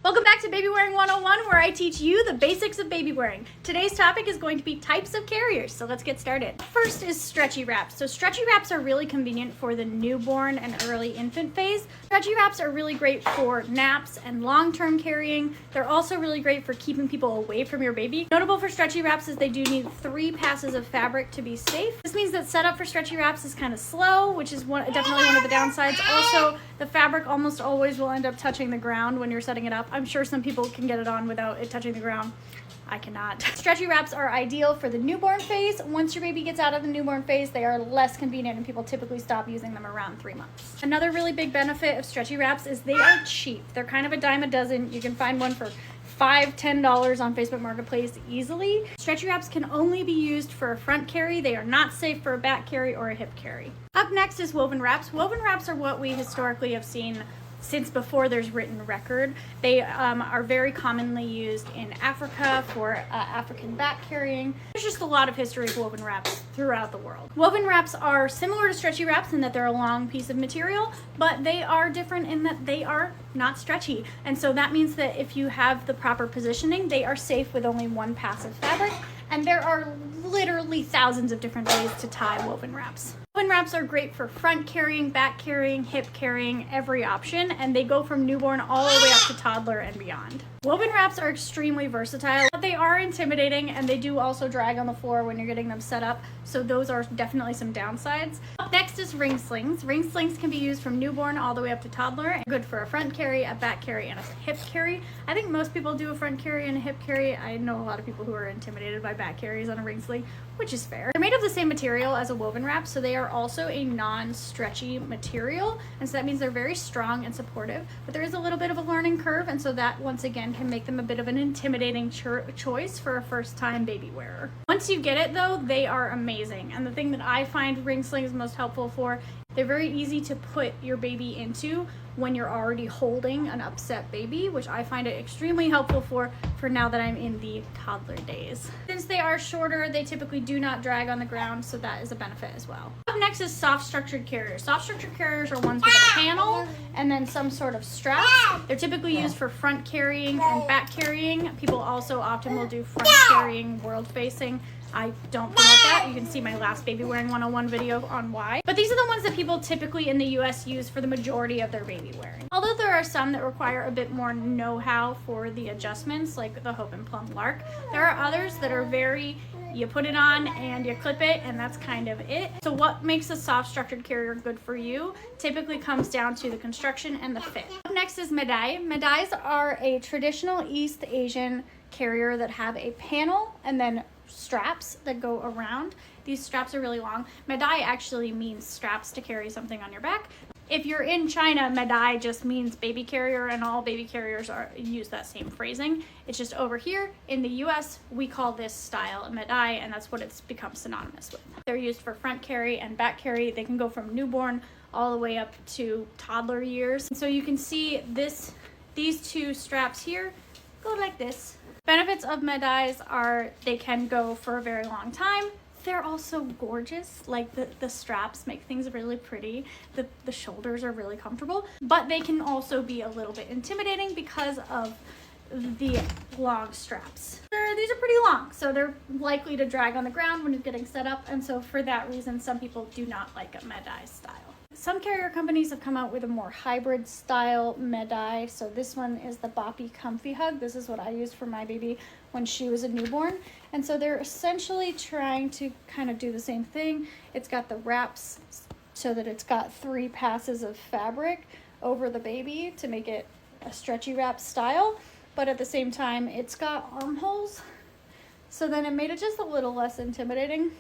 Welcome back to Babywearing 101, where I teach you the basics of baby wearing. Today's topic is going to be types of carriers, so let's get started. First is stretchy wraps. So stretchy wraps are really convenient for the newborn and early infant phase. Stretchy wraps are really great for naps and long-term carrying. They're also really great for keeping people away from your baby. Notable for stretchy wraps is they do need 3 passes of fabric to be safe. This means that setup for stretchy wraps is kind of slow, which is definitely one of the downsides. Also, the fabric almost always will end up touching the ground when you're setting it up. I'm sure some people can get it on without it touching the ground. I cannot. Stretchy wraps are ideal for the newborn phase. Once your baby gets out of the newborn phase, they are less convenient and people typically stop using them around 3 months. Another really big benefit of stretchy wraps is they are cheap. They're kind of a dime a dozen. You can find one for $5, $10 on Facebook Marketplace easily. Stretchy wraps can only be used for a front carry. They are not safe for a back carry or a hip carry. Up next is woven wraps. Woven wraps are what we historically have seen since before there's written record. They are very commonly used in Africa for African back carrying. There's just a lot of history of woven wraps throughout the world. Woven wraps are similar to stretchy wraps in that they're a long piece of material, but they are different in that they are not stretchy. And so that means that if you have the proper positioning, they are safe with only 1 pass of fabric. And there are literally thousands of different ways to tie woven wraps. Woven wraps are great for front carrying, back carrying, hip carrying, every option, and they go from newborn all the way up to toddler and beyond. Woven wraps are extremely versatile, but they are intimidating and they do also drag on the floor when you're getting them set up, so those are definitely some downsides. Up next is ring slings. Ring slings can be used from newborn all the way up to toddler, and good for a front carry, a back carry, and a hip carry. I think most people do a front carry and a hip carry. I know a lot of people who are intimidated by back carries on a ring sling, which is fair. They're made of the same material as a woven wrap, so they are also a non-stretchy material, and so that means they're very strong and supportive, but there is a little bit of a learning curve, and so that once again can make them a bit of an intimidating choice for a first-time baby wearer. Once you get it though, they are amazing, and the thing that I find ring slings most helpful for, they're very easy to put your baby into when you're already holding an upset baby, which I find it extremely helpful for now that I'm in the toddler days. Since they are shorter, they typically do not drag on the ground, so that is a benefit as well. Up next is soft structured carriers. Soft structured carriers are ones with a panel and then some sort of straps. They're typically used for front carrying and back carrying. People also often will do front carrying world facing. I don't promote that. You can see my last Babywearing 101 video on why. But these are the ones that people typically in the US use for the majority of their baby wearing. Although there are some that require a bit more know-how for the adjustments, like the Hope and Plum Lark, there are others that are very, you put it on and you clip it and that's kind of it. So what makes a soft structured carrier good for you typically comes down to the construction and the fit. Up next is Madai. Madais are a traditional East Asian carrier that have a panel and then straps that go around. These straps are really long. Madai actually means straps to carry something on your back. If you're in China, Madai just means baby carrier, and all baby carriers use that same phrasing. It's just over here in the US, we call this style a Madai, and that's what it's become synonymous with. They're used for front carry and back carry. They can go from newborn all the way up to toddler years. And so you can see these 2 straps here go like this. Benefits of Madais are they can go for a very long time. They're also gorgeous. Like the straps make things really pretty. The shoulders are really comfortable, but they can also be a little bit intimidating because of the long straps. These are pretty long, so they're likely to drag on the ground when you're getting set up, and so for that reason, some people do not like a Madai style. Some carrier companies have come out with a more hybrid style Madai. So this one is the Boppy Comfy Hug. This is what I used for my baby when she was a newborn. And so they're essentially trying to kind of do the same thing. It's got the wraps so that it's got 3 passes of fabric over the baby to make it a stretchy wrap style. But at the same time, it's got armholes. So then it made it just a little less intimidating.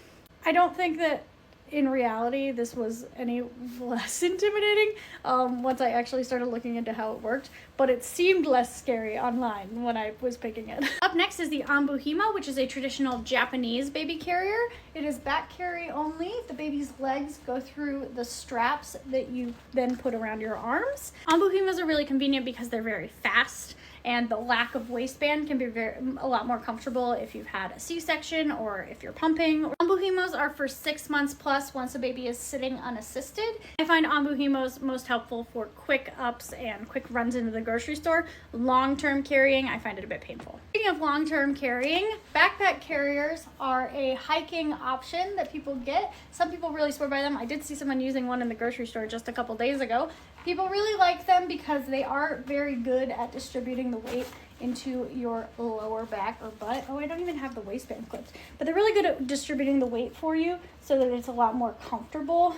I don't think that in reality this was any less intimidating once I actually started looking into how it worked, but it seemed less scary online when I was picking it. Up next is the Ambuhima, which is a traditional Japanese baby carrier. It is back carry only. The baby's legs go through the straps that you then put around your arms. Ambuhimas are really convenient because they're very fast, and the lack of waistband can be a lot more comfortable if you've had a C-section or if you're pumping. Ambuhimos are for 6 months plus once a baby is sitting unassisted. I find Ambuhimos most helpful for quick ups and quick runs into the grocery store. Long-term carrying, I find it a bit painful. Speaking of long-term carrying, backpack carriers are a hiking option that people get. Some people really swear by them. I did see someone using one in the grocery store just a couple days ago. People really like them because they are very good at distributing the weight into your lower back or butt. Oh, I don't even have the waistband clipped. But they're really good at distributing the weight for you so that it's a lot more comfortable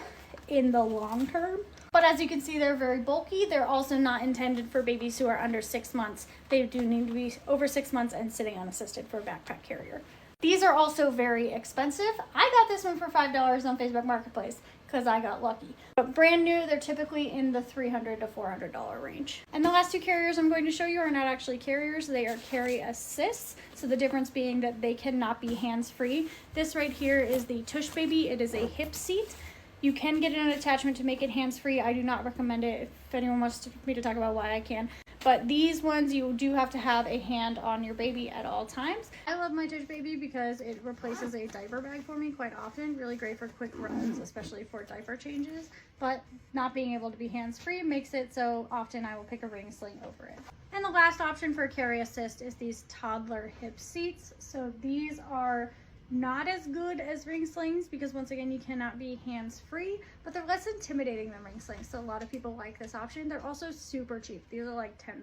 in the long term. But as you can see, they're very bulky. They're also not intended for babies who are under 6 months. They do need to be over 6 months and sitting unassisted for a backpack carrier. These are also very expensive. I got this one for $5 on Facebook Marketplace because I got lucky. But brand new, they're typically in the $300 to $400 range. And the last two carriers I'm going to show you are not actually carriers. They are carry assists. So the difference being that they cannot be hands-free. This right here is the Tush Baby. It is a hip seat. You can get an attachment to make it hands-free. I do not recommend it. If anyone wants me to talk about why, I can. But these ones, you do have to have a hand on your baby at all times. I love my Tush Baby because it replaces a diaper bag for me quite often. Really great for quick runs, especially for diaper changes. But not being able to be hands-free makes it so often I will pick a ring sling over it. And the last option for carry assist is these toddler hip seats. So these are not as good as ring slings because once again you cannot be hands-free, but they're less intimidating than ring slings, so a lot of people like this option. They're also super cheap. These are like $10,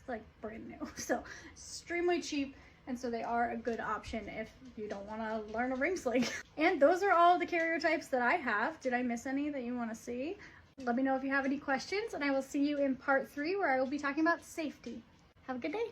like brand new, so extremely cheap, and so they are a good option if you don't want to learn a ring sling. And those are all the carrier types that I have. Did I miss any that you want to see? Let me know if you have any questions, and I will see you in part 3 where I will be talking about safety. Have a good day.